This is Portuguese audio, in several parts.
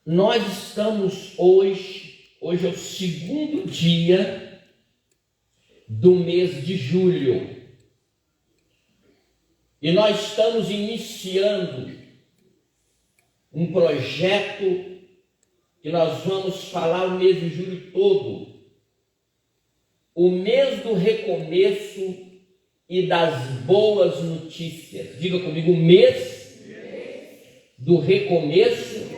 Nós estamos hoje é o segundo dia do mês de julho. E nós estamos iniciando um projeto que nós vamos falar o mês de julho todo. O mês do recomeço e das boas notícias. Diga comigo, o mês do recomeço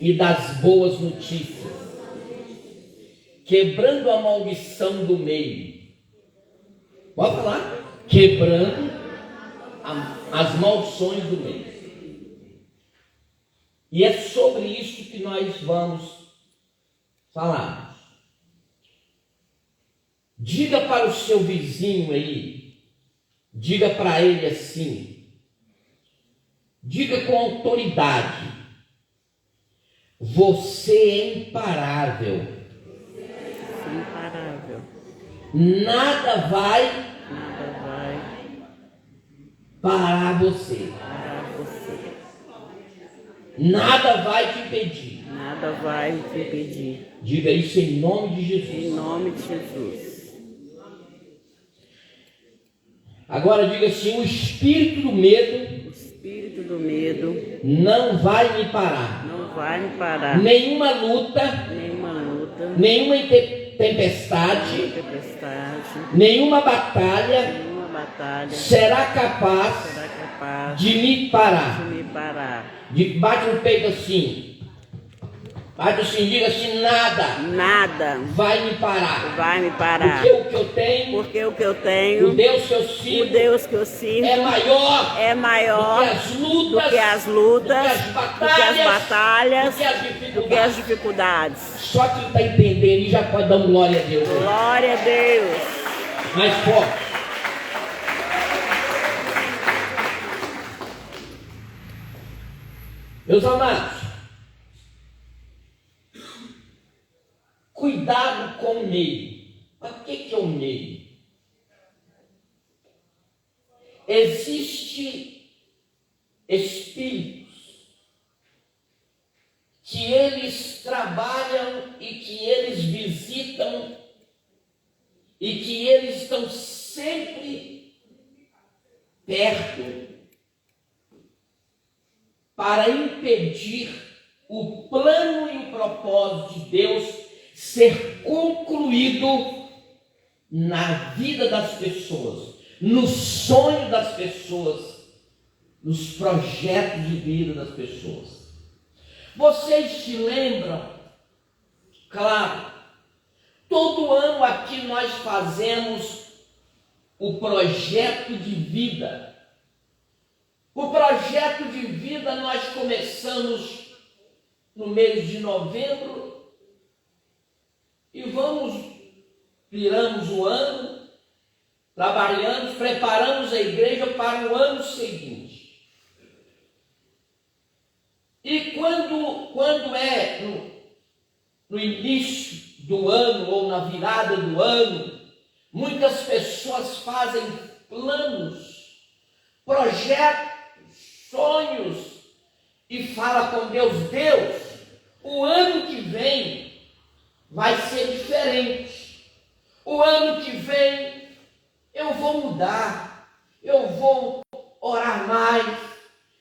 e das boas notícias. Quebrando a maldição do meio. Pode falar? Quebrando as maldições do meio. E é sobre isso que nós vamos falar. Diga para o seu vizinho aí, diga para ele assim, diga com autoridade: você é imparável. Imparável. Nada vai parar você. Nada vai te impedir. Nada vai te impedir. Diga isso em nome de Jesus. Em nome de Jesus. Agora diga assim: o espírito do medo, O espírito do medo não vai me parar. não vai me parar. Nenhuma luta, nenhuma tempestade, nenhuma batalha será capaz de me parar. Bate no peito assim. Bate assim, diga assim: nada vai me parar. Porque o que eu tenho, o Deus que eu sirvo, é maior do que as lutas, do que as batalhas, do que as dificuldades. Só quem está entendendo já pode dar glória a Deus. Glória a Deus. Mais forte. Meus amados, cuidado com o meio. Mas o que é o meio? Existem espíritos que eles trabalham e que eles visitam e que eles estão sempre perto para impedir o plano e o propósito de Deus ser concluído na vida das pessoas, no sonho das pessoas, nos projetos de vida das pessoas. Vocês se lembram? Claro, todo ano aqui nós fazemos o projeto de vida. O projeto de vida nós começamos no mês de novembro e viramos o ano, trabalhamos, preparamos a igreja para o ano seguinte. E quando é no início do ano ou na virada do ano, muitas pessoas fazem planos, projetos, sonhos e fala com Deus: Deus, o ano que vem vai ser diferente. O ano que vem eu vou mudar, eu vou orar mais,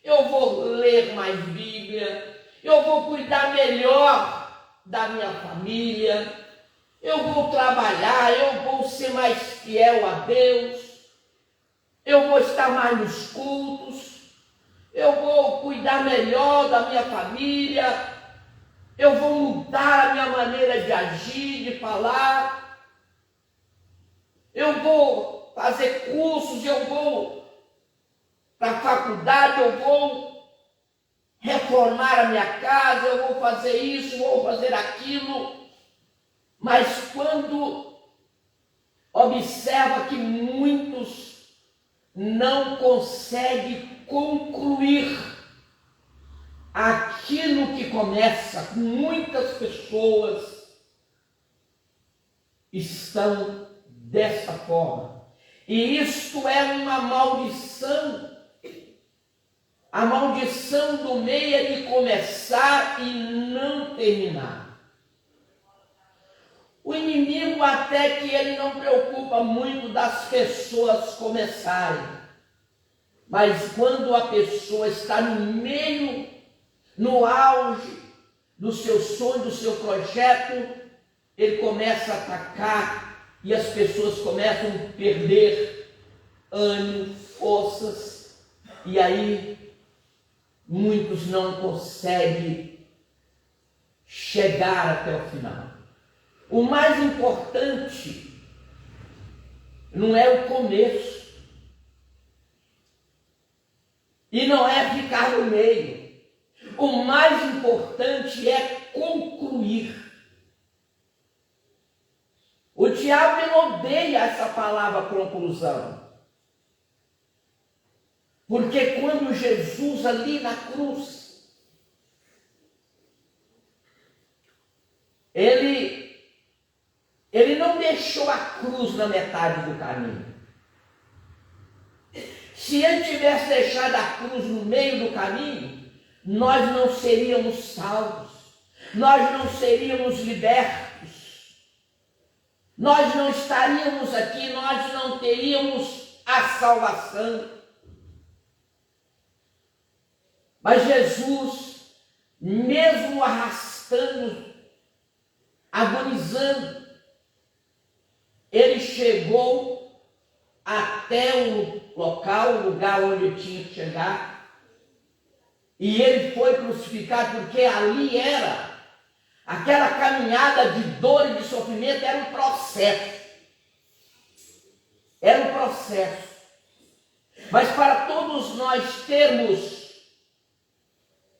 eu vou ler mais Bíblia, eu vou cuidar melhor da minha família, eu vou trabalhar, eu vou ser mais fiel a Deus, eu vou estar mais nos cultos, eu vou cuidar melhor da minha família, eu vou mudar a minha maneira de agir, de falar, eu vou fazer cursos, eu vou para a faculdade, eu vou reformar a minha casa, eu vou fazer isso, vou fazer aquilo. Mas quando observa que muitos não conseguem concluir aquilo que começa, muitas pessoas estão dessa forma. E isto é uma maldição A maldição do meio é de começar e não terminar. O inimigo até que ele não preocupa muito das pessoas começarem. Mas quando a pessoa está no meio, no auge do seu sonho, do seu projeto, ele começa a atacar e as pessoas começam a perder ânimo, forças, e aí muitos não conseguem chegar até o final. O mais importante não é o começo e não é ficar no meio. O mais importante é concluir. O diabo ele odeia essa palavra conclusão. Porque quando Jesus ali na cruz, ele não deixou a cruz na metade do caminho. Se ele tivesse deixado a cruz no meio do caminho, nós não seríamos salvos, nós não seríamos libertos, nós não estaríamos aqui, nós não teríamos a salvação. Mas Jesus, mesmo arrastando, agonizando, ele chegou até o local, o lugar onde ele tinha que chegar, e ele foi crucificado, porque ali era, aquela caminhada de dor e de sofrimento era um processo. Era um processo. Mas para todos nós termos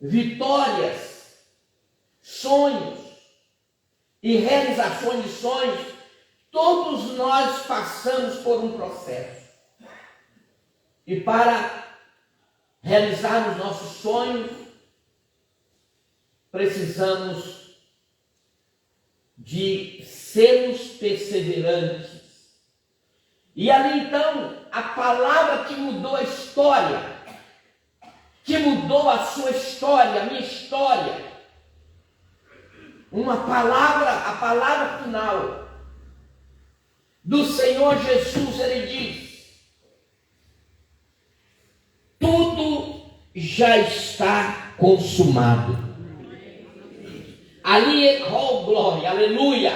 vitórias, sonhos e realizações de sonhos, todos nós passamos por um processo. E para realizarmos nossos sonhos, precisamos de sermos perseverantes. E ali então, a palavra que mudou a história, que mudou a sua história, a minha história, uma palavra, a palavra final do Senhor Jesus, ele diz: tudo já está consumado. Ali, oh glória, aleluia,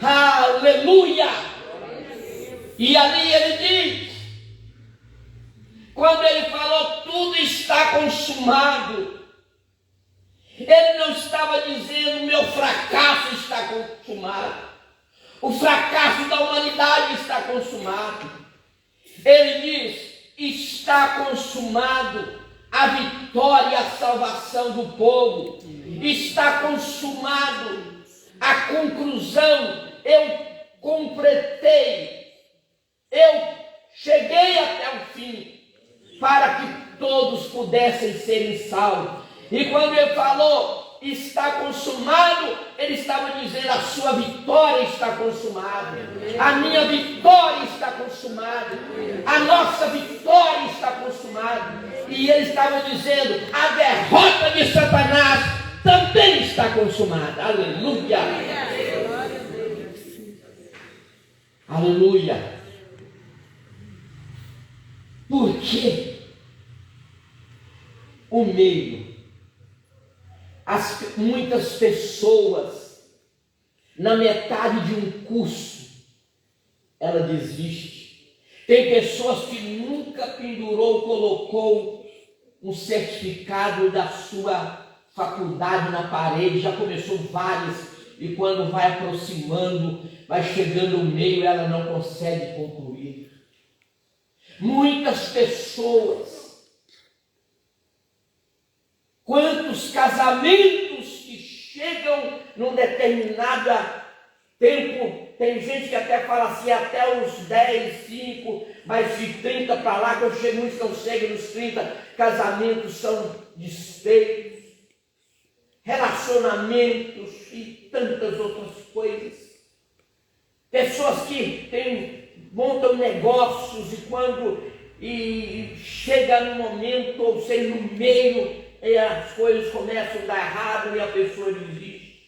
aleluia. E ali ele diz, quando ele falou tudo está consumado, ele não estava dizendo meu fracasso está consumado, o fracasso da humanidade está consumado. Ele diz, está consumado a vitória e a salvação do povo, está consumado a conclusão, eu completei, eu cheguei até o fim, para que todos pudessem serem salvos. E quando ele falou, está consumado, ele estava dizendo, a sua vitória está consumada, a minha vitória está consumada, a nossa vitória está consumada. E ele estava dizendo, a derrota de Satanás também está consumada. Aleluia! Aleluia! Por quê? O meio, muitas pessoas, na metade de um curso, ela desiste. Tem pessoas que nunca pendurou, colocou um certificado da sua faculdade na parede, já começou várias, e quando vai aproximando, vai chegando o meio, ela não consegue concluir. Muitas pessoas, quantos casamentos que chegam num determinado tempo, tem gente que até fala assim, até os 10, 5, mas de 30 para lá, que eu chego, muitos não chegam nos 30, casamentos são desfeitos, relacionamentos e tantas outras coisas. Pessoas que montam negócios e quando e chega no momento, ou seja, no meio, e as coisas começam a dar errado e a pessoa desiste.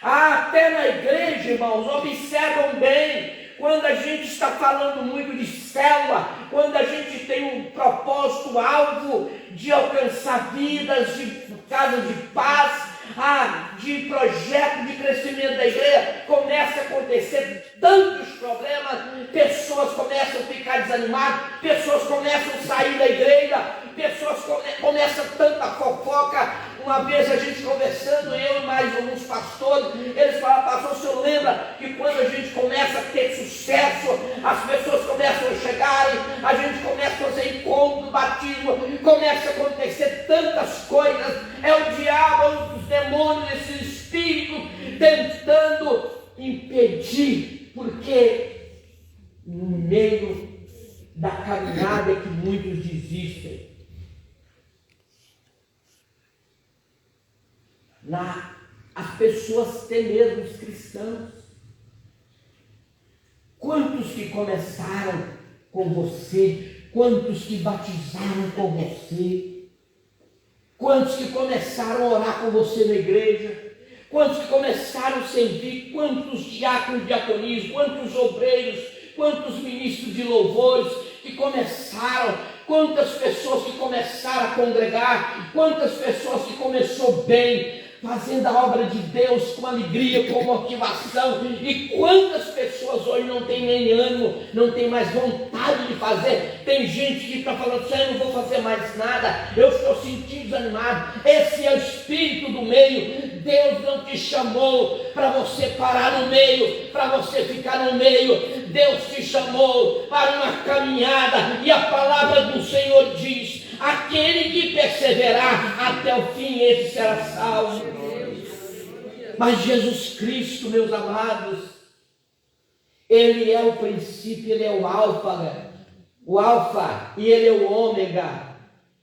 Até na igreja, irmãos, observam bem, quando a gente está falando muito de célula, quando a gente tem um propósito, alvo de alcançar vidas, de casa de paz, de projeto de crescimento da igreja, começa a acontecer tantos problemas, pessoas começam a ficar desanimadas, pessoas começam a sair da igreja, pessoas começam tanta fofoca. Uma vez a gente conversando, eu e mais alguns pastores, eles falaram: pastor, o senhor lembra que quando a gente começa a ter sucesso, as pessoas começam a chegarem, a gente começa a fazer encontro, batismo, começa a acontecer tantas coisas, é o diabo, os demônios, esse espírito tentando impedir, porque no meio da caminhada que muitos desistem, as pessoas, até mesmo os cristãos, quantos que começaram com você, quantos que batizaram com você, quantos que começaram a orar com você na igreja, quantos que começaram a servir, quantos diáconos, diaconismo, quantos obreiros, quantos ministros de louvores que começaram, quantas pessoas que começaram a congregar, quantas pessoas que começou bem, fazendo a obra de Deus com alegria, com motivação, e quantas pessoas hoje não tem nem ânimo, não tem mais vontade de fazer. Tem gente que está falando assim: eu não vou fazer mais nada, eu estou sentindo desanimado. Esse é o espírito do meio. Deus não te chamou para você parar no meio, para você ficar no meio. Deus te chamou para uma caminhada, e a palavra do Senhor diz: aquele que perseverar até o fim, esse será salvo. Mas Jesus Cristo, meus amados, Ele é o princípio, Ele é o alfa, e Ele é o ômega.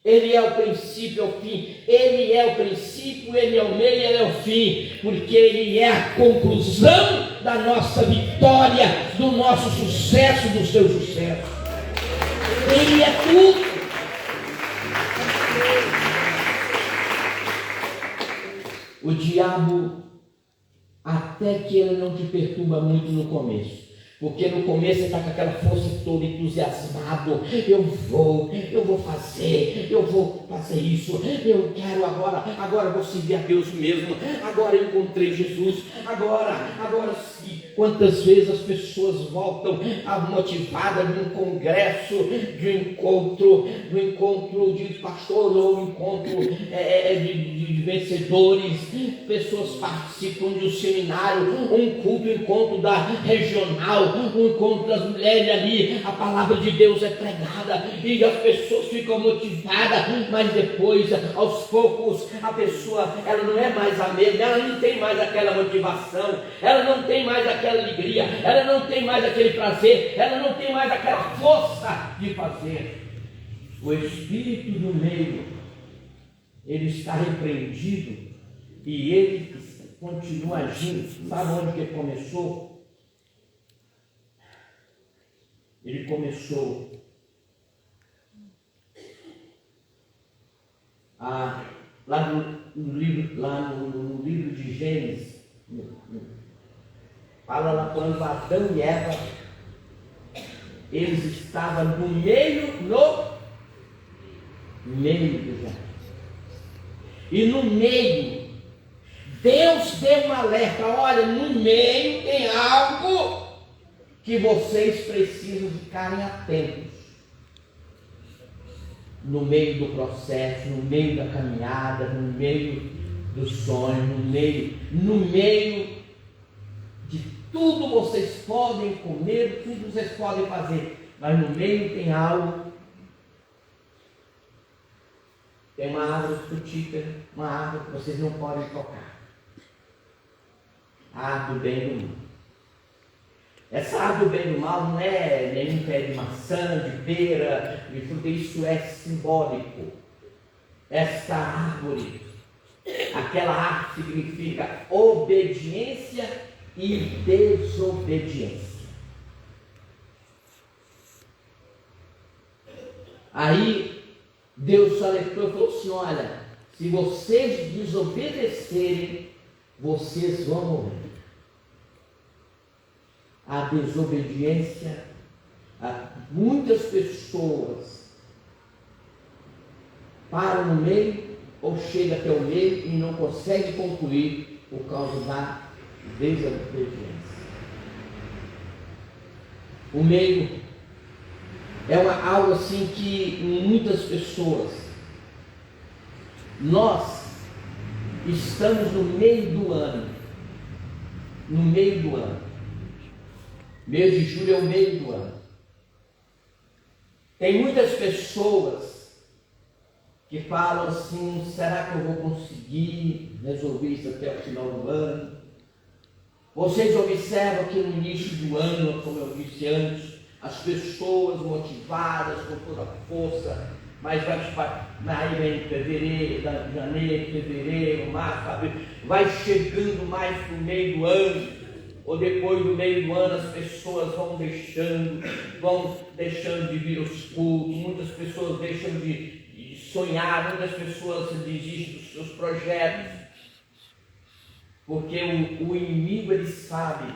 Ele é o princípio e o fim. Ele é o princípio, Ele é o meio, Ele é o fim, porque Ele é a conclusão da nossa vitória, do nosso sucesso, do seu sucesso. Ele é tudo. O diabo, até que ele não te perturba muito no começo, porque no começo você está com aquela força toda, entusiasmado: eu vou fazer isso, eu quero agora vou servir a Deus mesmo, agora eu encontrei Jesus, agora sim. Quantas vezes as pessoas voltam motivadas de um congresso, de um encontro de pastor, ou um encontro de vencedores, pessoas participam de um seminário, um culto, um encontro da regional, um encontro das mulheres ali, a palavra de Deus é pregada e as pessoas ficam motivadas, mas depois, aos poucos, a pessoa, ela não é mais a mesma, ela não tem mais aquela motivação, ela não tem mais aquela alegria, ela não tem mais aquele prazer, ela não tem mais aquela força de fazer. O espírito do meio, ele está repreendido e ele continua agindo. Sabe onde que ele começou? Ele começou lá no livro de Gênesis, fala lá quando Adão e Eva, eles estavam no meio do jardim. E no meio, Deus deu um alerta: olha, no meio tem algo que vocês precisam ficarem atentos. No meio do processo, no meio da caminhada, no meio do sonho, no meio de tudo vocês podem comer, tudo vocês podem fazer, mas no meio tem algo. Tem uma árvore frutífera, uma árvore que vocês não podem tocar. A árvore do bem e do mal. Essa árvore do bem e do mal não é nenhum pé de maçã, de pera, de fruta. Isso é simbólico. Essa árvore, aquela árvore significa obediência e desobediência. Aí Deus alertou e falou assim: olha, se vocês desobedecerem, vocês vão morrer. A desobediência, muitas pessoas param no meio ou chegam até o meio e não conseguem concluir por causa da desobediência. O meio é algo assim que muitas pessoas, nós estamos no meio do ano. No meio do ano. Mês de julho é o meio do ano. Tem muitas pessoas que falam assim: será que eu vou conseguir resolver isso até o final do ano? Vocês observam que no início do ano, como eu disse antes, as pessoas motivadas com toda a força, mas aí vem fevereiro, janeiro, fevereiro, março, abril, vai chegando mais para o meio do ano, ou depois do meio do ano as pessoas vão deixando de vir aos cultos, muitas pessoas deixam de sonhar, muitas pessoas desistem dos seus projetos, porque o inimigo, ele sabe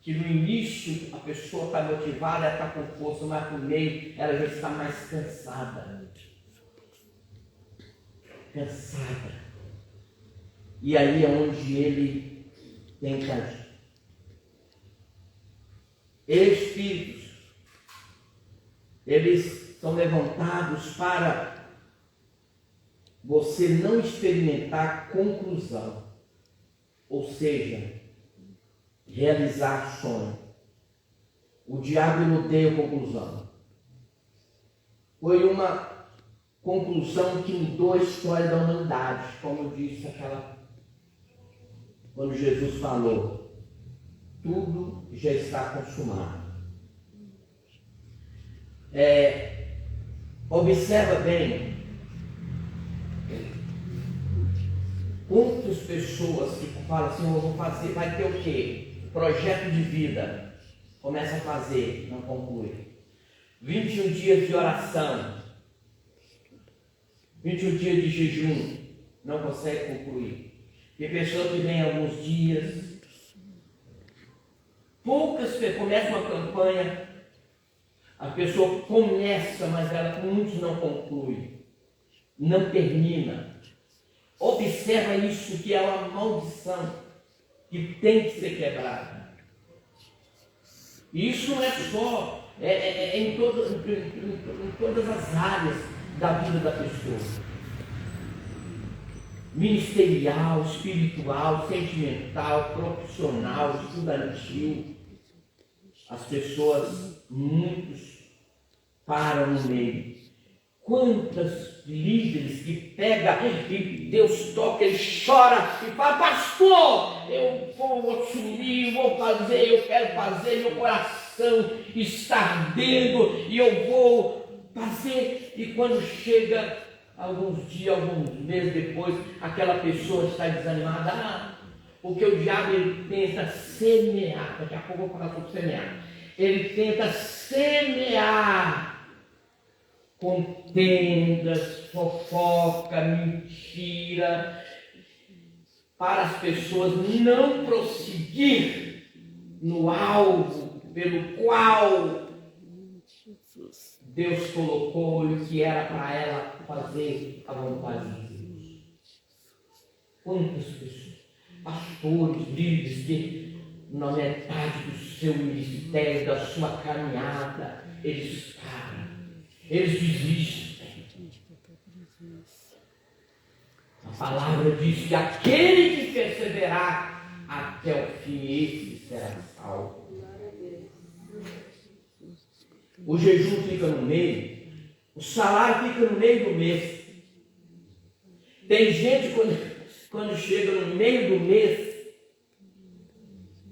que no início a pessoa está motivada, ela está com força, mas no meio ela já está mais cansada. E aí é onde ele tenta agir. Espíritos, eles são levantados para você não experimentar conclusão, ou seja, realizar sonho. O diabo odeia conclusão. Foi uma conclusão que mudou a história da humanidade, como eu disse quando Jesus falou: tudo já está consumado. Observa bem quantas pessoas que falam assim: eu vou fazer, vai ter o quê? Projeto de vida, começa a fazer, não conclui. 21 dias de oração, 21 dias de jejum, não consegue concluir. Tem pessoa que vem alguns dias, poucas pessoas começam uma campanha, a pessoa começa, mas muitos não conclui, não termina. Observa isso, que é uma maldição que tem que ser quebrada. E isso não é só, em todas as áreas da vida da pessoa. Ministerial, espiritual, sentimental, profissional, estudantil. As pessoas, muitos, param no meio. Quantos líderes que pega e Deus toca, ele chora e fala: pastor, eu vou assumir, vou fazer, eu quero fazer, meu coração está ardendo e eu vou fazer. E quando chega alguns dias, alguns meses depois, aquela pessoa está desanimada, porque o diabo, ele tenta semear. Daqui a pouco eu vou falar sobre semear. Ele tenta semear contendas, fofoca, mentira, para as pessoas não prosseguir no alvo pelo qual Deus colocou e que era para ela fazer a vontade de Deus. Quantas pessoas, pastores, líderes, que na metade do seu ministério, da sua caminhada, eles param. Eles desistem. A palavra diz que aquele que perseverar até o fim, esse será salvo. O jejum fica no meio, o salário fica no meio do mês. Tem gente quando chega no meio do mês,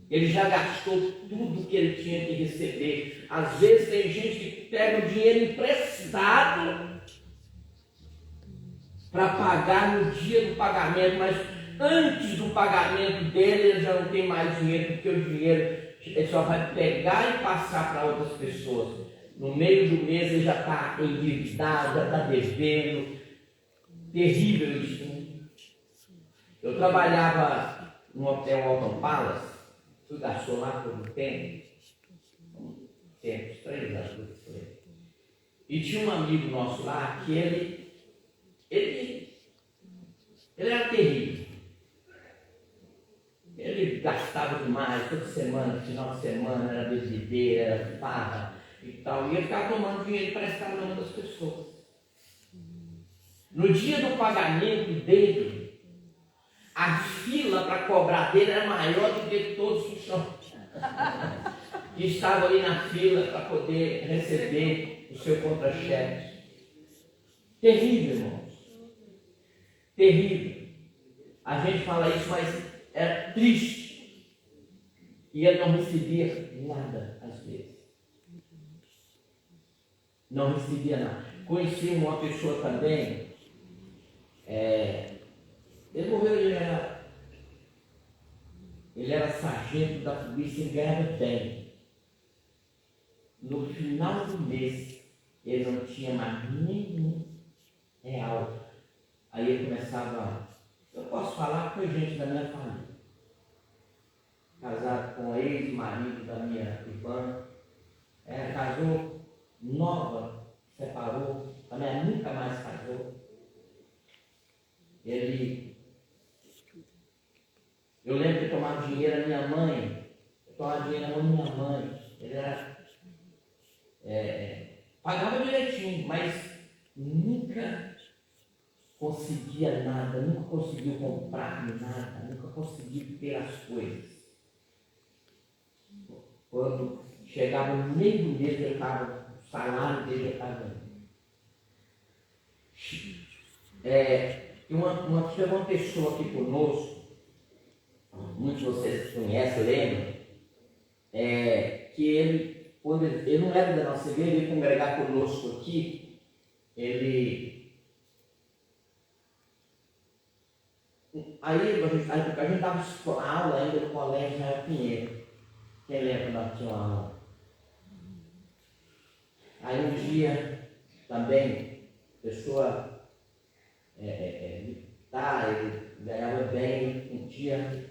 ele já gastou tudo que ele tinha que receber. Às vezes tem gente que pega o dinheiro emprestado para pagar no dia do pagamento, mas antes do pagamento dele ele já não tem mais dinheiro, porque o dinheiro ele só vai pegar e passar para outras pessoas. No meio do mês ele já está endividado, já está devendo. Terrível isso. Né? Eu trabalhava no hotel Alton Palace, fui garçom lá por um tempo, uns 3 anos. E tinha um amigo nosso lá que ele era terrível. Ele gastava demais, toda semana, final de semana, era bebedeira, era farra e tal. E ele ficava tomando dinheiro emprestado na mão das pessoas. No dia do pagamento dele, a fila para cobrar dele era maior do que todos os chão. Que estavam ali na fila para poder receber o seu contra-cheque. Terrível, irmãos. Terrível. A gente fala isso, mas era triste. E ele não recebia nada, às vezes. Não recebia nada. Conheci uma pessoa também, ele morreu, ele era sargento da polícia e ganhava bem. No final do mês, ele não tinha mais nenhum real. Aí ele começava, eu posso falar que foi gente da minha família. Casado com o ex-marido da minha irmã. Casou nova, separou, também nunca mais casou. Eu lembro de tomar dinheiro da minha mãe, minha mãe. Ele era, pagava direitinho, mas nunca conseguia nada, nunca conseguiu comprar nada, nunca conseguiu ter as coisas. Quando chegava no meio do mês, o salário dele estava. Tinha uma pessoa aqui conosco, muitos de vocês conhecem, lembram, que ele, quando ele não era da nossa igreja, ele ia congregar conosco aqui, a gente dava aula ainda no colégio Israel Pinheiro. Quem lembra da tinha uma aula? Aí um dia também, a pessoa ele ganhava bem, um dia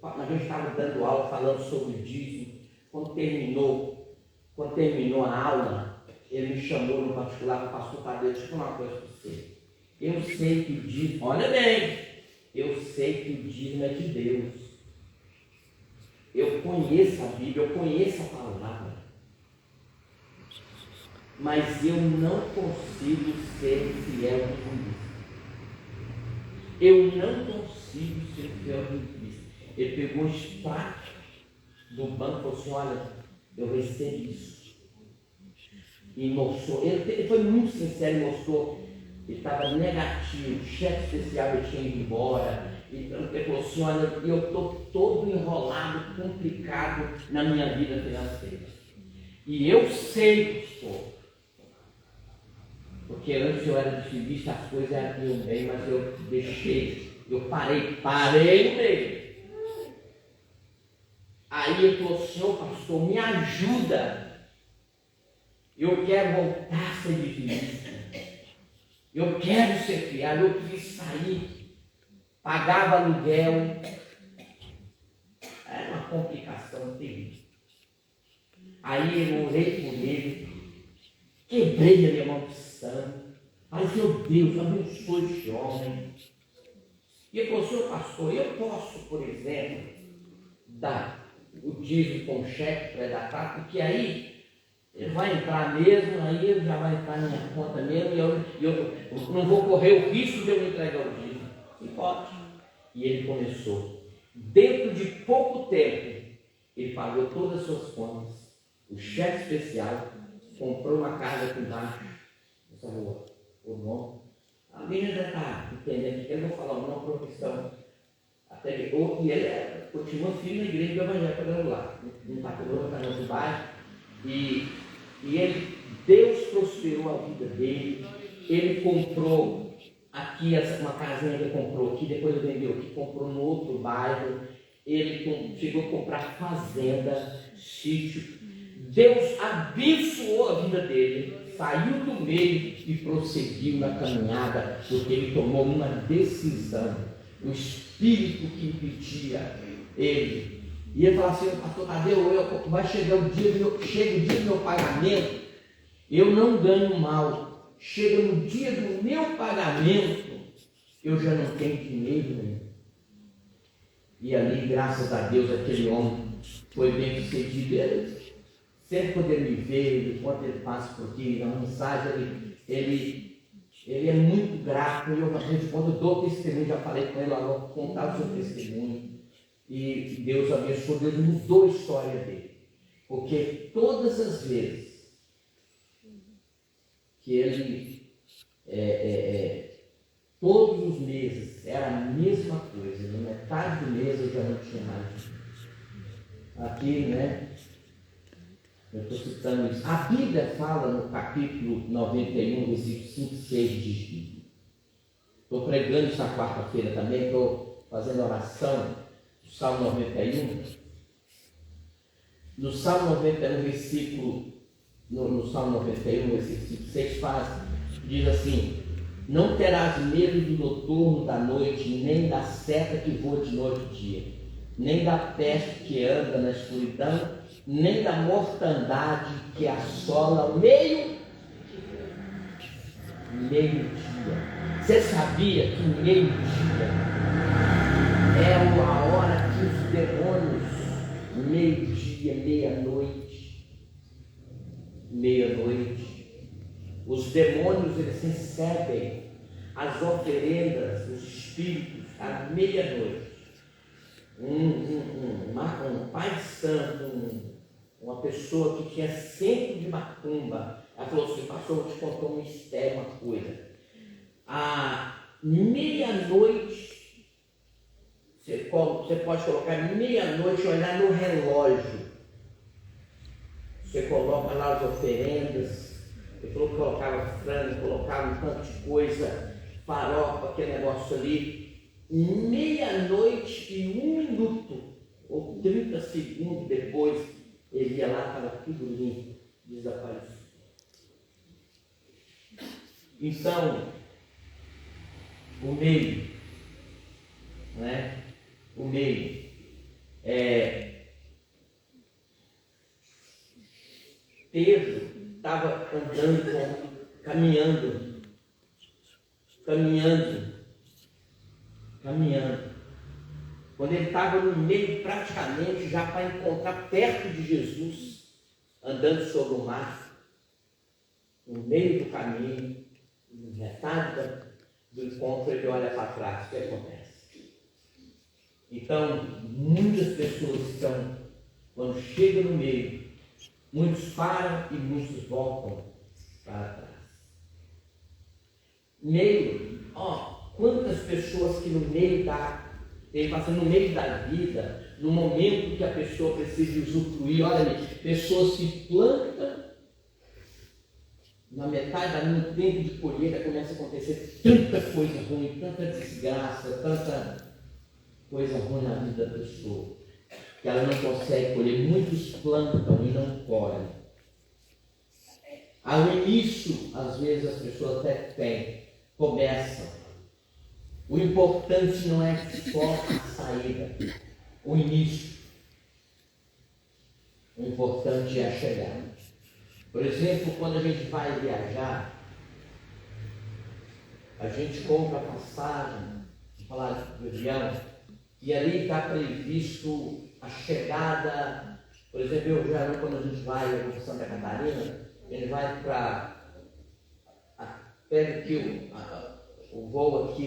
a gente estava dando aula falando sobre o dízimo. Quando terminou a aula, ele me chamou no particular para o pastor Tadeu, deixa eu falar uma coisa para você. Eu sei que o dízimo, olha bem, eu sei que o dízimo é de Deus. Eu conheço a Bíblia, eu conheço a palavra. Mas eu não consigo ser fiel com isso. Eu não consigo ser fiel com isso. Ele pegou o extrato do banco e falou assim, olha, eu recebi isso. E mostrou, ele foi muito sincero e mostrou, ele estava negativo, o chefe especial ele tinha ido embora. Ele falou assim, olha, eu estou todo enrolado, complicado na minha vida financeira. E eu sei, pastor, porque antes eu era distribuísta, as coisas eram bem, mas eu deixei, eu parei no meio. Aí ele falou assim, pastor, me ajuda. Eu quero voltar a ser distribuísta. Eu quero ser fiel, eu quis sair. Pagava aluguel. Era uma complicação terrível. Aí eu orei por ele, quebrei a minha maldição. Mas meu Deus, abençoe esse homem. E ele falou, senhor pastor, eu posso, por exemplo, dar o dízimo com cheque pré-datado, porque aí ele vai entrar mesmo, aí ele já vai entrar na minha conta mesmo, e eu não vou correr o risco de eu entregar o dízimo. E pode. E ele começou. Dentro de pouco tempo, ele pagou todas as suas contas. O chefe especial comprou uma casa aqui embaixo, nessa rua, o nome. A menina já está entendendo, eu vou falar uma profissão. Até que, e ele continua firme na igreja do Evangelho lá. Não está conosco, está no outro bairro. E Deus prosperou a vida dele. Ele comprou aqui, uma casinha que ele comprou aqui, depois ele vendeu aqui, comprou no outro bairro. Ele chegou a comprar fazenda, sítio. Deus abençoou a vida dele, saiu do meio e prosseguiu na caminhada, porque ele tomou uma decisão. O espírito que impedia ele. E ele falou assim: pastor Tadeu, vai chegar o dia do meu pagamento, eu não ganho mal. Chega no dia do meu pagamento, eu já não tenho dinheiro nenhum. E ali, graças a Deus, aquele homem foi bem sucedido. Ele, sempre quando ele me vê, enquanto ele passa por aqui, na mensagem, ele é muito grato. Eu respondo, eu dou testemunho, já falei com ele, vou contar o seu testemunho. E Deus abençoou, Deus mudou a história dele. Porque todas as vezes que ele, todos os meses, era a mesma coisa. Na metade do mês eu já não tinha mais. Aqui, né? Eu estou citando isso. A Bíblia fala no capítulo 91, versículo 5 e 6 de. Estou pregando isso na quarta-feira também, estou fazendo oração do Salmo 91. No Salmo 91, versículo. No Salmo 91, versículo 6 diz assim: não terás medo do noturno da noite, nem da seta que voa de noite e dia, nem da peste que anda na escuridão, nem da mortandade que assola ao meio-dia. Você sabia que o meio-dia é a hora que os demônios, meio-dia, meia-noite, os demônios, eles recebem as oferendas dos espíritos à meia-noite. Um pai santo, uma pessoa que tinha centro de macumba, ela falou assim: pastor, vou te contar um mistério, uma coisa. À meia-noite, você pode colocar meia-noite e olhar no relógio. Você coloca lá as oferendas. Ele falou que colocava frango, colocava um tanto de coisa, farofa, aquele negócio ali. Meia-noite e 1 minuto, ou 30 segundos depois, ele ia lá, estava tudo limpo, desaparecido. Então, o meio, né? O meio Pedro estava andando, caminhando. Quando ele estava no meio, praticamente, já para encontrar perto de Jesus, andando sobre o mar, no meio do caminho, metade do encontro, ele olha para trás, o que acontece? Então, muitas pessoas estão, quando chega no meio, muitos param e muitos voltam para trás. Meio, quantas pessoas que no meio no meio da vida, no momento que a pessoa precisa usufruir, olha ali, pessoas que plantam, na metade do tempo de colheita começa a acontecer tanta coisa ruim, tanta desgraça, tanta coisa ruim na vida da pessoa, que ela não consegue colher. Muitos plantam e não colhem. Ao início, às vezes as pessoas até começam. O importante não é só a saída, o início. O importante é a chegada. Por exemplo, quando a gente vai viajar, a gente compra a passagem, falar de avião, e ali está previsto a chegada. Por exemplo, eu já quando a gente vai para Santa Catarina, a gente vai pega aqui o voo aqui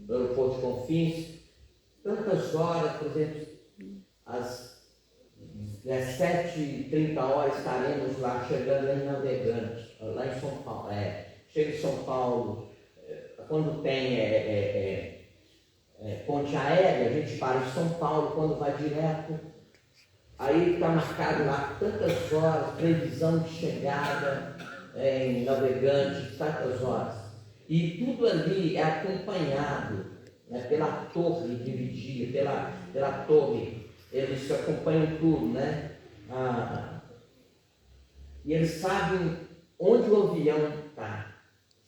no aeroporto de Confins, tantas horas, por exemplo, às 17h30 estaremos lá, chegando em Navegantes, lá em São Paulo. Chega em São Paulo, quando tem ponte aérea, a gente para em São Paulo, quando vai direto, aí está marcado lá tantas horas, previsão de chegada em Navegantes, tantas horas. E tudo ali é acompanhado, né, pela torre de vigia, pela, pela torre, eles acompanham tudo, né? e eles sabem onde o avião está.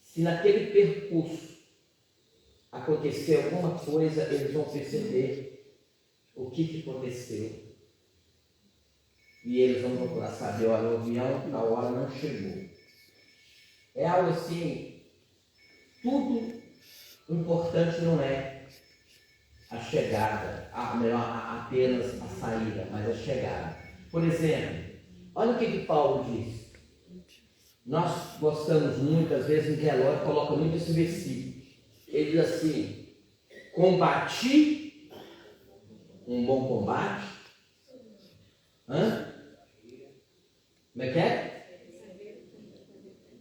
Se naquele percurso acontecer alguma coisa, eles vão perceber o que aconteceu. E eles vão procurar saber, olha, o avião na hora não chegou. É algo assim, tudo importante não é a chegada, apenas a saída, mas a chegada. Por exemplo, olha o que Paulo diz. Nós gostamos muitas vezes, em relógio, coloca muito esse versículo. Ele diz assim: combati um bom combate. Como é que é?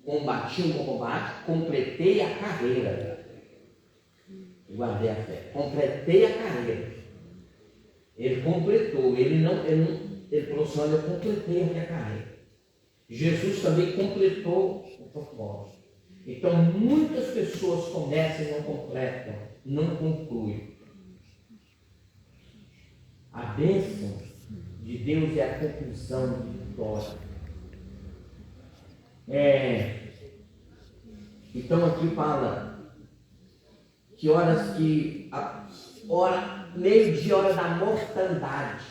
Combati um bom combate, completei a carreira. Guardei a fé. Completei a carreira. Ele completou. Ele falou assim: olha, eu completei a minha carreira. Jesus também completou o propósito. Então, muitas pessoas começam e não completam, não concluem. A bênção de Deus é a conclusão de vitória. Então, aqui fala que meio-dia, hora da mortandade.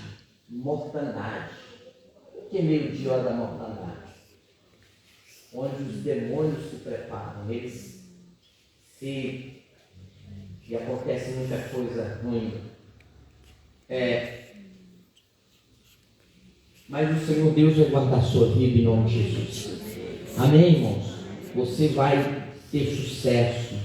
Mortandade. O que é meio-dia, hora da mortandade? Onde os demônios se preparam, e acontece muita coisa ruim. Mas o Senhor Deus vai guardar a sua vida em nome de Jesus. Amém, irmãos? Você vai ter sucesso.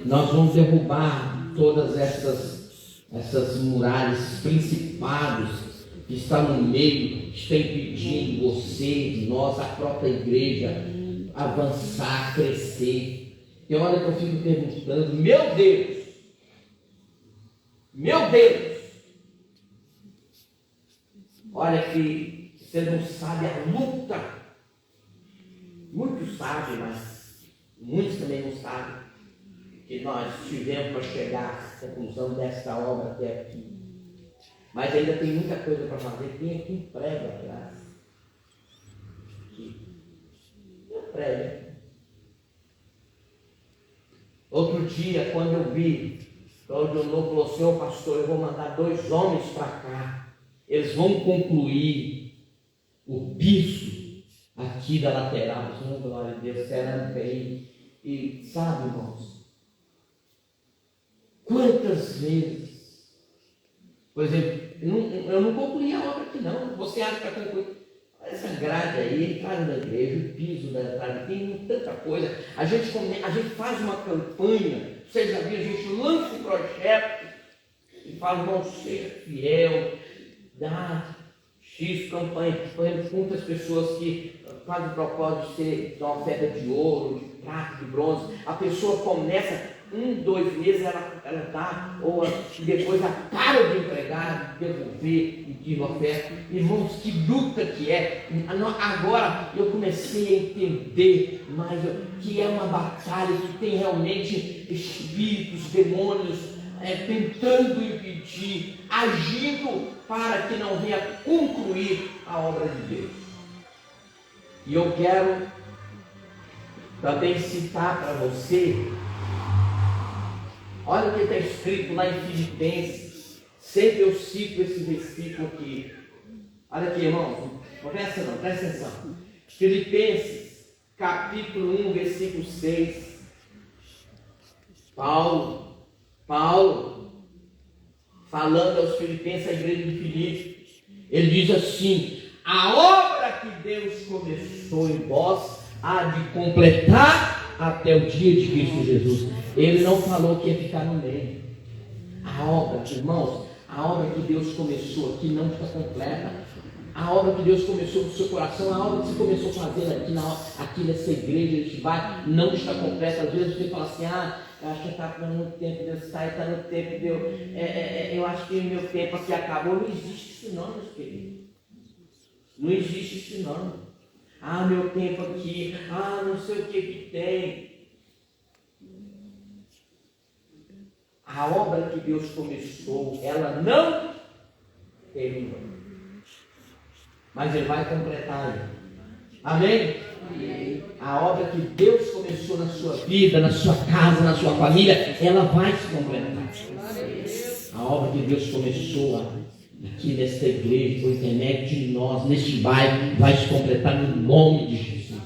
Nós vamos derrubar todas essas muralhas, principados que estão no meio, que estão impedindo você, nós, a própria igreja, avançar, crescer. E olha que eu fico perguntando, meu Deus, olha que você não sabe a luta. Muitos sabem, mas muitos também não sabem que nós tivemos para chegar à conclusão desta obra até aqui. Mas ainda tem muita coisa para fazer. Tem aqui um prego atrás. Aqui. Um prego. Outro dia, quando eu vi, o Dionô falou: senhor pastor, eu vou mandar 2 homens para cá. Eles vão concluir o piso aqui da lateral. Senhor, glória a Deus, cerâmica aí. E sabe, irmãos, quantas vezes, por exemplo, eu não concluí a obra aqui não. Você acha para concluir? Essa grade aí, entrada da igreja, o piso da entrada, tem tanta coisa. A gente faz uma campanha, vocês já viram, a gente lança um projeto e fala: irmão, seja fiel, dá X campanha. Por exemplo, muitas pessoas que fazem o propósito de uma oferta de ouro, de prata, de bronze. A pessoa começa 1, 2 meses, ela dá, ou depois ela para de entregar, de devolver e de oferta. Irmãos, que luta que é. Agora eu comecei a entender mais que é uma batalha, que tem realmente espíritos, demônios tentando impedir, agindo para que não venha concluir a obra de Deus. E eu quero também citar para você, olha o que está escrito lá em Filipenses. Sempre eu cito esse versículo aqui. Olha aqui, irmão, presta atenção. Filipenses, capítulo 1, versículo 6. Paulo, falando aos Filipenses, a igreja de Filipe, ele diz assim: a obra que Deus começou em vós há de completar até o dia de Cristo Jesus. Ele não falou que ia ficar no meio. A obra, irmãos, a obra que Deus começou aqui não está completa. A obra que Deus começou no seu coração, a obra que você começou a fazer aqui nessa igreja, não está completa. Às vezes você fala assim: eu acho que está por muito tempo, Deus está no tempo, eu acho que o meu tempo aqui acabou. Não existe isso não, meus queridos. Não existe isso não. Meu tempo aqui, não sei o que tem. A obra que Deus começou, ela não terminou. Mas Ele vai completar. Amém? A obra que Deus começou na sua vida, na sua casa, na sua família, ela vai se completar. A obra que Deus começou aqui nesta igreja, por intermédio de nós, neste bairro, vai se completar no nome de Jesus.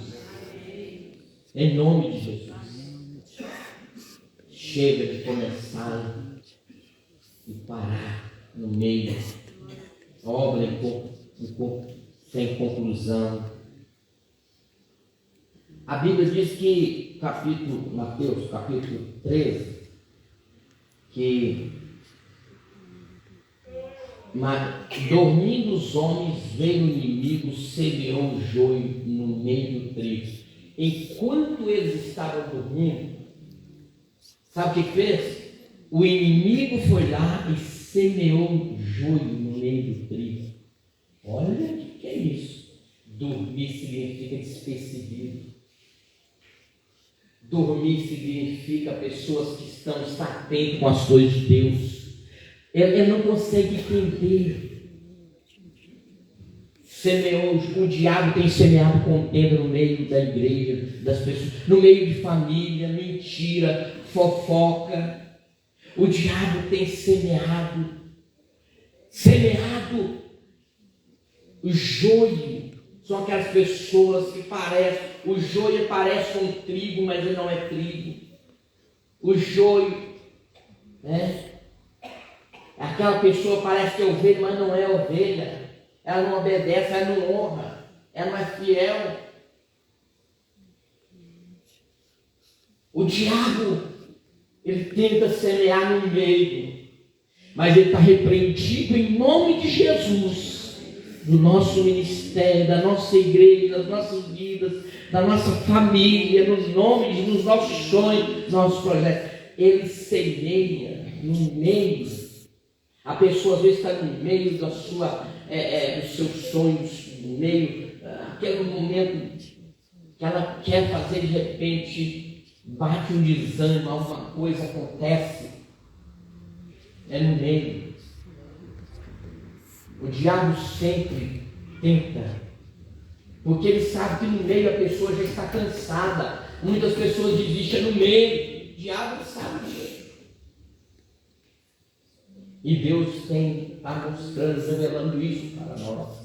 Em nome de Jesus. Chega de começar e parar no meio. Obra sem conclusão. A Bíblia diz que, Mateus capítulo 13, que dormindo os homens, veio o inimigo, semeou o joio no meio do trigo. Enquanto eles estavam dormindo, sabe o que fez? O inimigo foi lá e semeou o joio no meio do trigo. Olha o que é isso. Dormir significa despercebido. Dormir significa pessoas que estão atentas com as coisas de Deus. Ele não consegue entender. O diabo tem semeado contenda no meio da igreja, das pessoas, no meio de família, mentira, fofoca. O diabo tem semeado o joio. São aquelas pessoas que o joio parece um trigo, mas ele não é trigo. O joio, né? Aquela pessoa parece que é ovelha, mas não é ovelha. Ela não obedece, ela não honra, ela não é fiel. O diabo, ele tenta semear no meio, mas ele está repreendido em nome de Jesus. Do nosso ministério, da nossa igreja, das nossas vidas, da nossa família, nos nossos sonhos, nos nossos projetos. Ele semeia no meio. A pessoa às vezes está no meio dos seus sonhos, no meio, aquele momento que ela quer fazer, de repente bate um desânimo, alguma coisa acontece. É no meio. O diabo sempre tenta, porque ele sabe que no meio a pessoa já está cansada. Muitas pessoas desistem no meio. O diabo sabe disso. E Deus está mostrando, revelando isso para nós.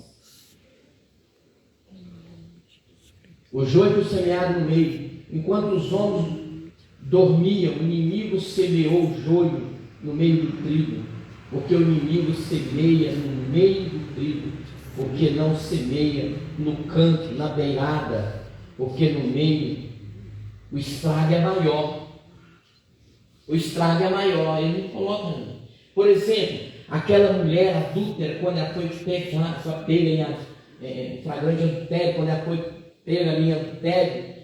O joio foi semeado no meio. Enquanto os homens dormiam, o inimigo semeou o joio no meio do trigo. Porque o inimigo semeia no meio do trigo, porque não semeia no canto, na beirada, porque no meio o estrago é maior. O estrago é maior, ele não coloca. Por exemplo, aquela mulher adúltera, quando ela foi pega em flagrante adultério, quando ela foi pega em adultério,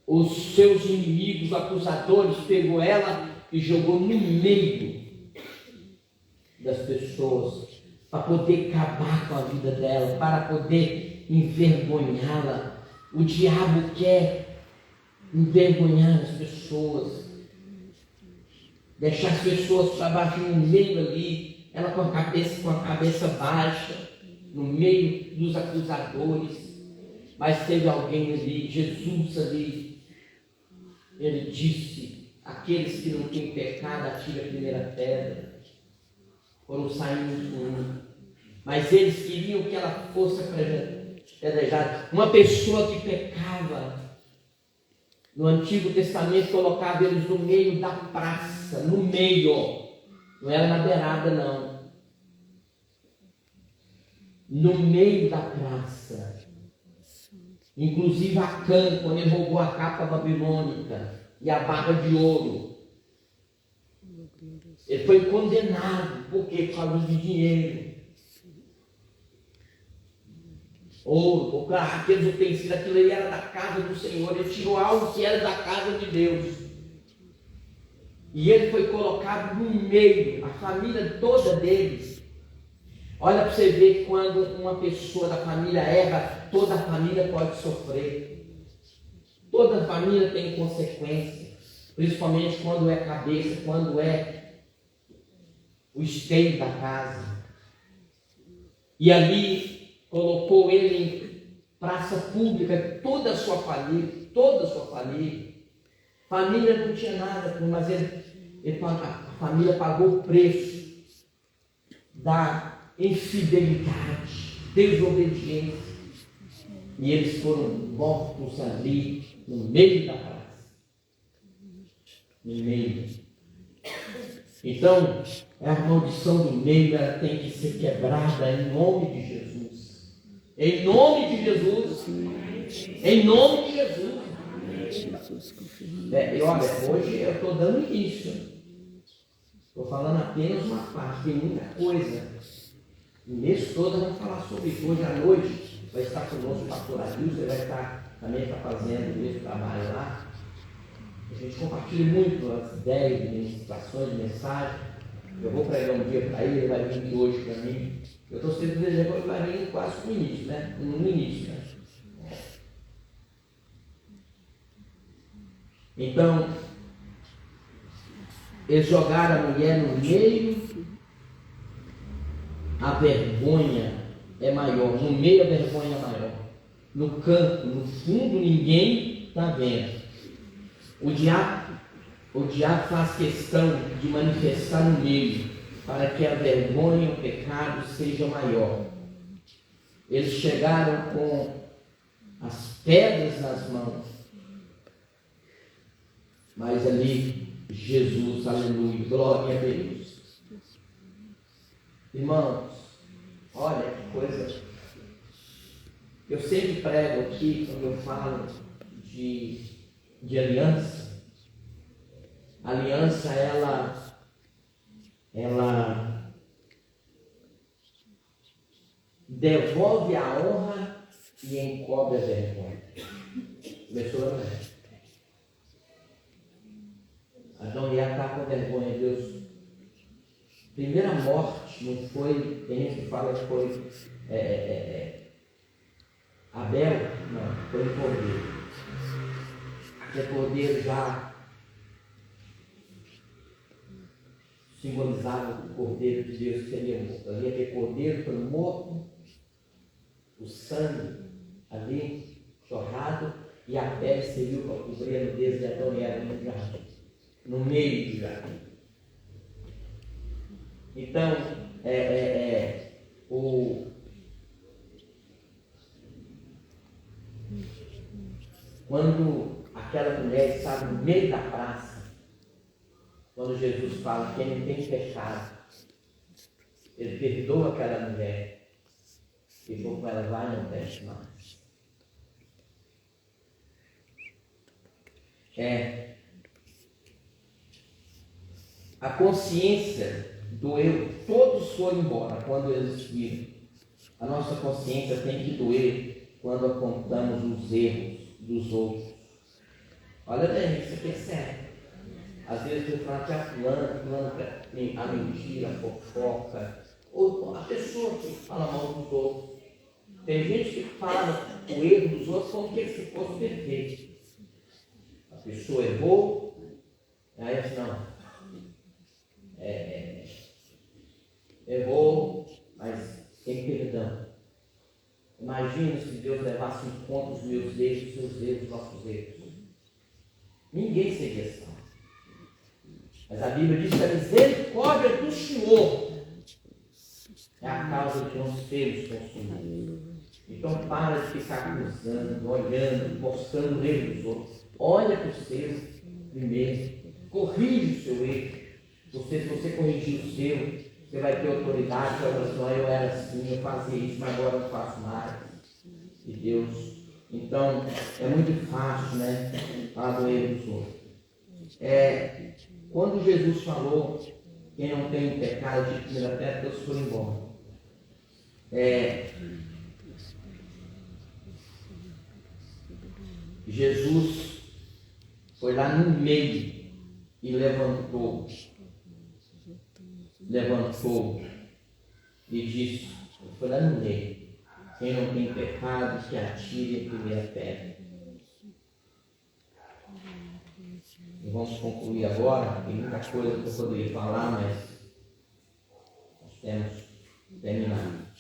os seus inimigos, acusadores, pegou ela e jogou no meio das pessoas, para poder acabar com a vida dela, para poder envergonhá-la. O diabo quer envergonhar as pessoas, deixar as pessoas para baixo no meio ali, ela com a cabeça baixa, no meio dos acusadores. Mas teve alguém ali, Jesus ali, ele disse: aqueles que não têm pecado, atire a primeira pedra. Foram saindo um. Mas eles queriam que ela fosse apedrejada. Uma pessoa que pecava, no Antigo Testamento colocava eles no meio da praça, no meio, não era na beirada não, no meio da praça. Inclusive Acã, quando ele roubou a capa babilônica e a barra de ouro, ele foi condenado, porque por causa de dinheiro. Ouro, aqueles utensílios, aquilo ali era da casa do Senhor, ele tirou algo que era da casa de Deus. E ele foi colocado no meio, a família toda deles. Olha para você ver que quando uma pessoa da família erra, toda a família pode sofrer. Toda a família tem consequência, principalmente quando é cabeça, quando é o esteio da casa. E ali colocou ele praça pública, toda a sua família, toda a sua família. Família não tinha nada, mas a família pagou o preço da infidelidade, desobediência. E eles foram mortos ali, no meio da praça. No meio. Então, a maldição do meio, ela tem que ser quebrada em nome de Jesus. Em nome de Jesus. Em nome de Jesus. E olha, hoje eu estou dando início. Estou falando apenas uma parte, tem muita coisa. O mês todo vamos falar sobre isso. Hoje à noite vai estar conosco o pastor Adilson, ele vai também estar fazendo o mesmo trabalho lá. A gente compartilha muito as ideias de ministrações, de mensagem. Eu vou pregar um dia para ele vai vir hoje para mim. Eu estou sempre desejando que ele vai vir quase no início, né? No início, né? Então, eles jogaram a mulher no meio, a vergonha é maior. No meio a vergonha é maior. No canto, no fundo, ninguém está vendo. O diabo faz questão de manifestar no meio, para que a vergonha e o pecado sejam maior. Eles chegaram com as pedras nas mãos, mas ali Jesus, aleluia, glória a Deus. Irmãos, olha que coisa. Eu sempre prego aqui, quando eu falo de aliança. A aliança, ela devolve a honra e encobre a vergonha. Começou a ver. Adão e Eva estavam com vergonha de Deus. Primeira morte não foi, tem gente que fala que foi Abel, não, foi o cordeiro. Porque cordeiro já simbolizava o cordeiro de Deus que seria morto. Ali aquele cordeiro foi morto, o sangue ali jorrado, e a pele serviu para cobrir a nudez de Adão e Eva no jardim, no meio do jardim. Então, quando aquela mulher estava no meio da praça, quando Jesus fala que ele tem pecado, ele perdoa aquela mulher e falou para ela: vai, não peche mais. A consciência doeu, todos foram embora quando eles viram. A nossa consciência tem que doer quando apontamos os erros dos outros. Olha bem, isso aqui é sério. Às vezes eu falo que a a mentira, a fofoca, ou a pessoa que fala mal dos outros. Tem gente que fala o erro dos outros como se fosse perfeito. A pessoa errou, aí assim, não. Errou, mas tem perdão. Imagina se Deus levasse em conta os meus erros, os seus erros, os nossos erros. Ninguém seria salvo. Mas a Bíblia diz que a misericórdia do Senhor é a causa de não sermos consumidos. Então para de ficar acusando, olhando, postando o erro dos outros. Olha para o seu primeiro. Corrige o seu erro. Se você corrigir o seu, você vai ter autoridade para falar assim: eu era assim, eu fazia isso, mas agora eu não faço mais. E Deus. Então, é muito fácil, né? Falar do erro dos outros. Quando Jesus falou: quem não tem pecado de primeira pedra, todos foram embora. Jesus foi lá no meio e levantou e disse, foi lá no meio: quem não tem pecado, que atire a primeira pedra. E vamos concluir agora. Tem muita coisa que eu poderia falar, mas nós temos que terminar.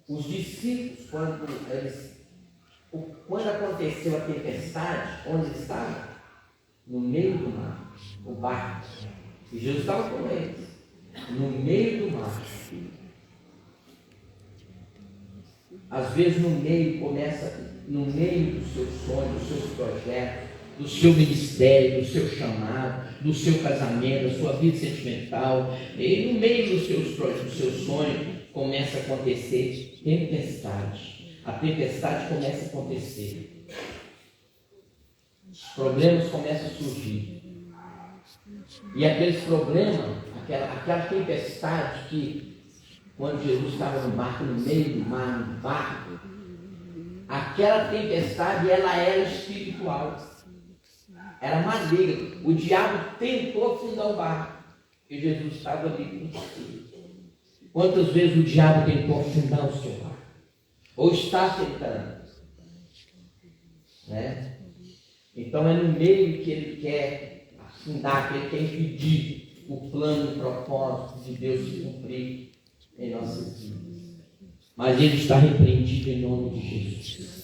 O Os discípulos, quando aconteceu a tempestade, onde eles estavam? No meio do mar, o barco. E Jesus estava com eles, no meio do mar. Às vezes no meio dos seus sonhos, dos seus projetos, do seu ministério, do seu chamado, do seu casamento, da sua vida sentimental, e no meio dos seus projetos, dos seus sonhos, começa a acontecer tempestade. A tempestade começa a acontecer. Os problemas começam a surgir. E aqueles problemas, aquela tempestade que, quando Jesus estava no barco, no meio do mar, no barco, aquela tempestade, ela era espiritual. Era maligna. O diabo tentou afundar o barco. E Jesus estava ali com ele. Quantas vezes o diabo tentou afundar o seu barco? Ou está tentando? Né? Então é no meio que ele quer afundar, que ele quer impedir o plano e o propósito de Deus se cumprir em nossas vidas. Mas ele está repreendido em nome de Jesus.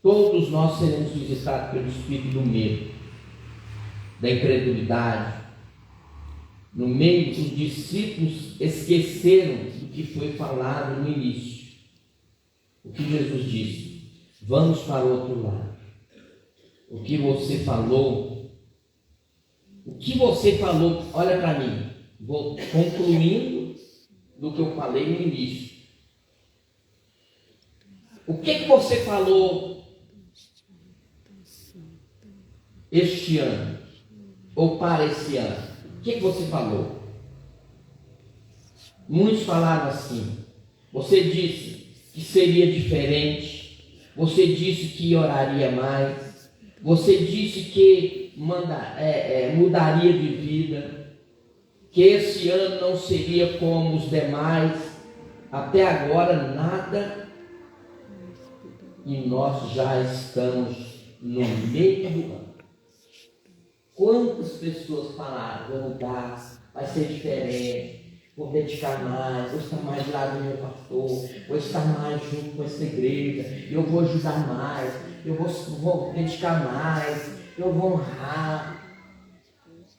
Todos nós seremos visitados pelo espírito do medo, da incredulidade. No meio, os discípulos esqueceram do que foi falado no início. O que Jesus disse: vamos para o outro lado. O que você falou, olha para mim, vou concluindo do que eu falei no início. O que você falou este ano, ou para esse ano? O que você falou? Muitos falaram assim. Você disse que seria diferente. Você disse que oraria mais. Você disse que mudaria de vida. Que esse ano não seria como os demais. Até agora nada. E nós já estamos no meio do ano. Quantas pessoas falaram: vou mudar, vai ser diferente, vou dedicar mais, vou estar mais do lado do meu pastor, vou estar mais junto com essa igreja, eu vou ajudar mais, eu vou dedicar mais, eu vou honrar.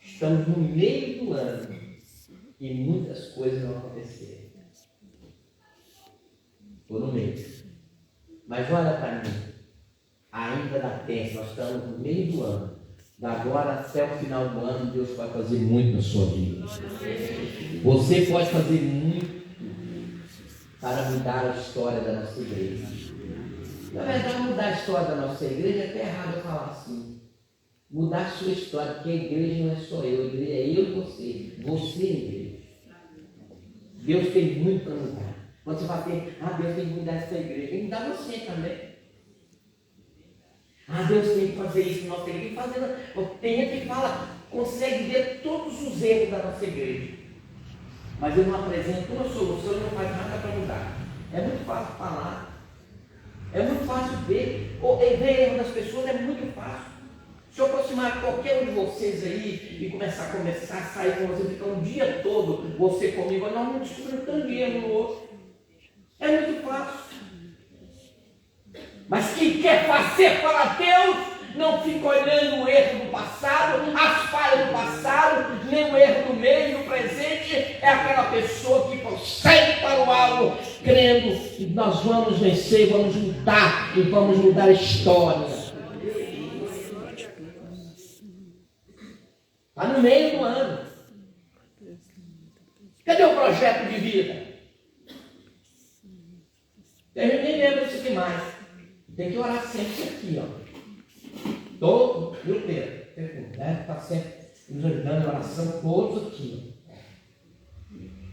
Estamos no meio do ano e muitas coisas não aconteceram. Estou no meio. Mas olha para mim, ainda dá tempo, nós estamos no meio do ano. Da agora até o final do ano, Deus vai fazer muito na sua vida. Você pode fazer muito para mudar a história da nossa igreja. Na verdade, mudar a história da nossa igreja é até errado eu falar assim. Mudar a sua história, porque a igreja não é só eu, a igreja é eu e você. Você é a igreja. Deus tem muito para mudar. Quando você fala assim, Deus tem que mudar essa igreja, tem que mudar você também. Deus tem que fazer isso na nossa igreja. Tem gente que fala, consegue ver todos os erros da nossa igreja. Mas eu não apresento uma solução e não faz nada para mudar. É muito fácil falar. É muito fácil ver. Ver erro das pessoas é muito fácil. Se eu aproximar qualquer um de vocês aí e começar a sair com você, ficar um dia todo, você comigo, nós não descobrimos tanto erro no outro. É muito fácil. Mas quem quer fazer para Deus não fica olhando o erro do passado, as falhas do passado, nem o erro do meio, do presente. É aquela pessoa que prossegue para o alvo, crendo que nós vamos vencer, vamos lutar e vamos mudar a história. Está no meio do ano. Cadê o projeto de vida? Tem gente que nem lembra disso aqui mais. Tem que orar sempre aqui, todo o tempo, né? Está sempre nos ajudando em oração, todos aqui.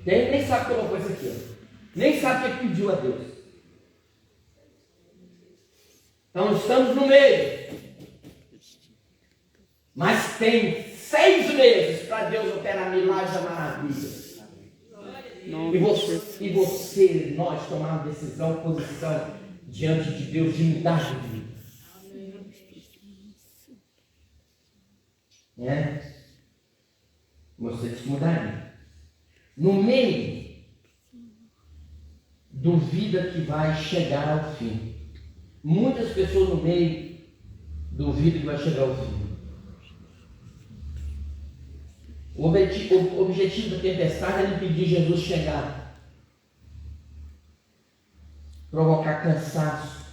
Tem nem sabe como foi isso aqui, nem sabe o que pediu a Deus. Então estamos no meio. Mas tem 6 meses para Deus operar milagres e maravilhas. E você, nós tomar uma decisão, posição diante de Deus de mudar de vida. Você tem que mudar. No meio duvida que vai chegar ao fim. Muitas pessoas no meio duvidam que vai chegar ao fim. O objetivo da tempestade era impedir Jesus chegar, provocar cansaço.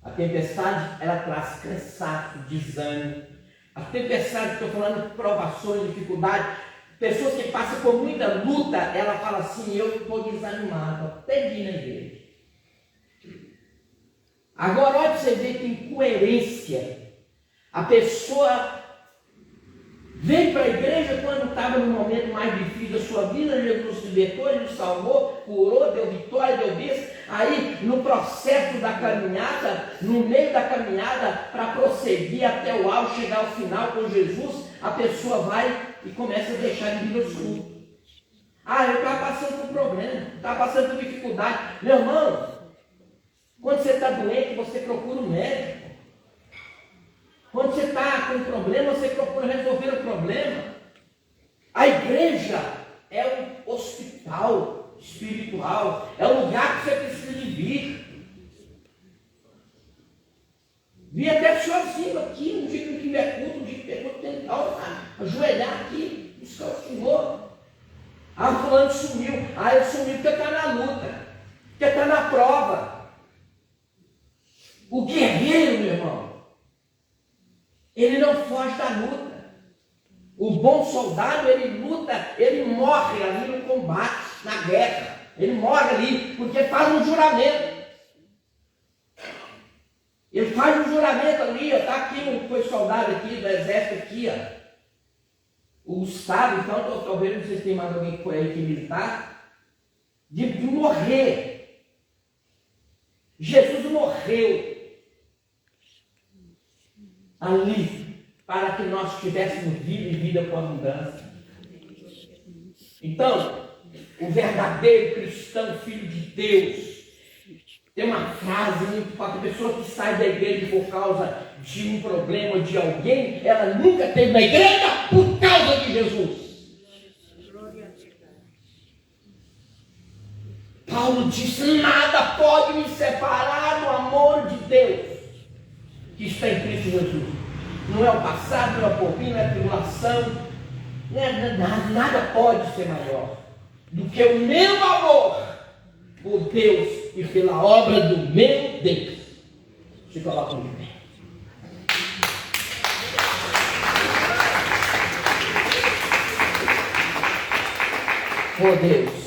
A tempestade, ela traz cansaço, desânimo. A tempestade, estou falando de provações, dificuldades. Pessoas que passam por muita luta, ela fala assim: eu estou desanimado, até de ir na igreja. Agora, olha para você ver que incoerência. A pessoa veio para a igreja quando estava no momento mais difícil da sua vida. Jesus se libertou, ele salvou, curou, deu vitória, deu bênção. Aí, no processo da caminhada, no meio da caminhada, para prosseguir até o alto, chegar ao final com Jesus, a pessoa vai e começa a deixar de vir aos cultos. Eu estava passando por problema, estava passando por dificuldade. Meu irmão, quando você está doente, você procura um médico. Quando você está com um problema, você procura resolver o problema. A igreja é um hospital espiritual, é o lugar que você precisa de vir. Vim até sozinho aqui, um dia que não tiver culto, um dia que tiver culto, tentar ajoelhar aqui, buscar o Senhor. Fulano sumiu. Ele sumiu porque está na luta, porque está na prova. O guerreiro, meu irmão, ele não foge da luta. O bom soldado, ele luta, ele morre ali no combate, na guerra. Ele morre ali, porque faz um juramento. Ele faz um juramento ali, está aqui, foi soldado aqui do exército aqui, o Gustavo, então, talvez não sei se tem mais alguém que foi aí que militar, de morrer. Jesus morreu ali, para que nós tivéssemos vida e vida com abundância. Então, o verdadeiro cristão, filho de Deus, tem uma frase muito forte: a pessoa que sai da igreja por causa de um problema de alguém, ela nunca esteve na igreja por causa de Jesus. Paulo disse: nada pode me separar do amor de Deus que está em Cristo Jesus. Não é o passado, não é o porvir, não é a tribulação, nada pode ser maior do que o meu amor por Deus e pela obra do meu Deus. Se coloca de pé. Oh Deus,